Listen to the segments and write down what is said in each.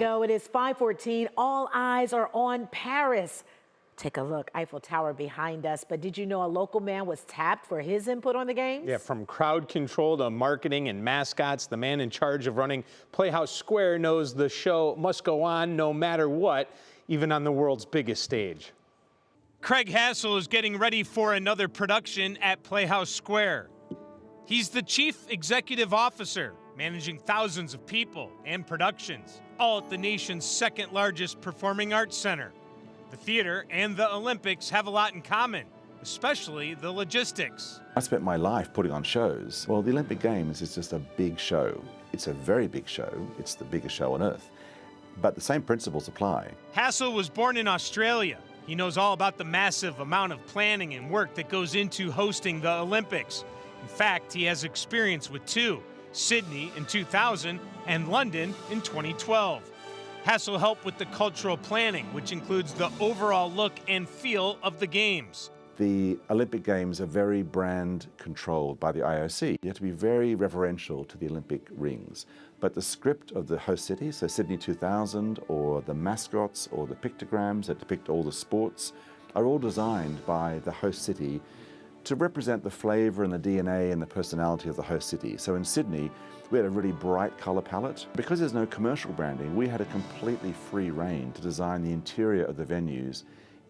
Go. It is 5:14. All eyes are on Paris. Take a look, Eiffel Tower behind us. But did you know a local man was tapped for his input on the games? Yeah, from crowd control to marketing and mascots, the man in charge of running Playhouse Square knows the show must go on no matter what, even on the world's biggest stage. Craig Hassall is getting ready for another production at Playhouse Square. He's the chief executive officer, managing thousands of people and productions, all at the nation's second largest performing arts center. The theater and the Olympics have a lot in common, especially the logistics. I spent my life putting on shows. Well, the Olympic Games is just a big show. It's a very big show. It's the biggest show on earth. But the same principles apply. Hassall was born in Australia. He knows all about the massive amount of planning and work that goes into hosting the Olympics. In fact, he has experience with two, Sydney in 2000 and London in 2012. Hassall helped with the cultural planning, which includes the overall look and feel of the games. The Olympic Games are very brand controlled by the IOC. You have to be very reverential to the Olympic rings. But the script of the host city, so Sydney 2000, or the mascots, or the pictograms that depict all the sports, are all designed by the host city to represent the flavor and the DNA and the personality of the host city. So in Sydney, we had a really bright color palette. Because there's no commercial branding, we had a completely free rein to design the interior of the venues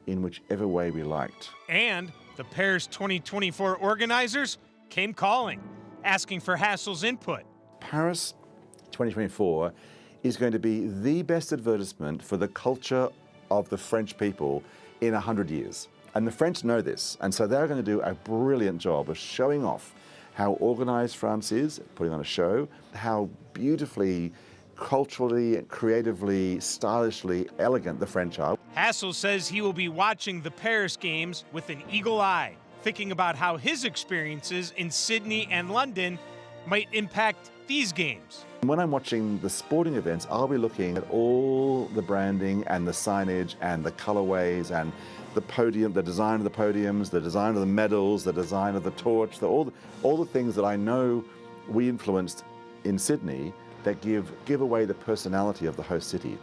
in whichever way we liked. And the Paris 2024 organizers came calling, asking for Hassall's input. Paris 2024 is going to be the best advertisement for the culture of the French people in 100 years. And the French know this, and so they're going to do a brilliant job of showing off how organized France is, putting on a show, how beautifully, culturally, creatively, stylishly elegant the French are. Hassall says he will be watching the Paris Games with an eagle eye, thinking about how his experiences in Sydney and London might impact these games. When I'm watching the sporting events, I'll be looking at all the branding and the signage and the colorways and the podium, the design of the podiums, the design of the medals, the design of the torch, all the things that I know we influenced in Sydney that give away the personality of the host city.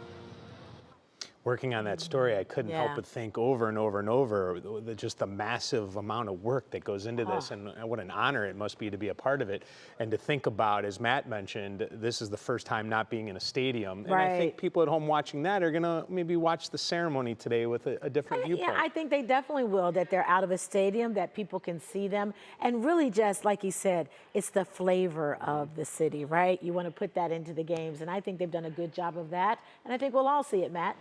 Working on that story, I couldn't help but think over and over and over just the massive amount of work that goes into this, and what an honor it must be to be a part of it. And to think about, as Matt mentioned, this is the first time not being in a stadium. And I think people at home watching that are gonna maybe watch the ceremony today with a different viewpoint. Yeah, I think they definitely will, that they're out of a stadium, that people can see them. And really just, like you said, it's the flavor of the city, right? You want to put that into the games, and I think they've done a good job of that. And I think we'll all see it, Matt.